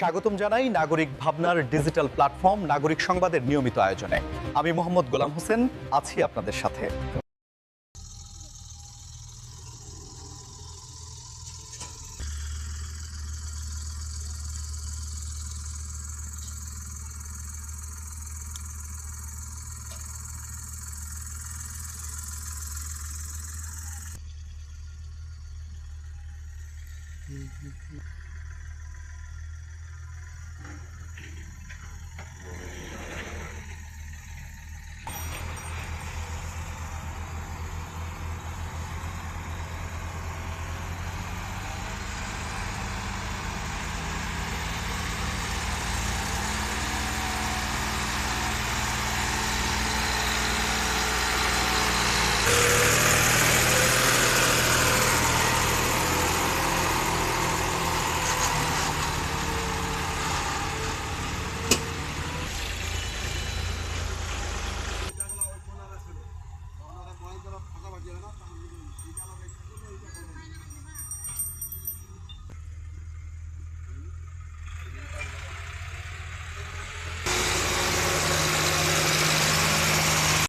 স্বাগতম জানাই নাগরিক ভাবনার ডিজিটাল প্ল্যাটফর্ম নাগরিক সংবাদের নিয়মিত আয়োজনে। আমি মোহাম্মদ গোলাম হোসেন আছি আপনাদের সাথে।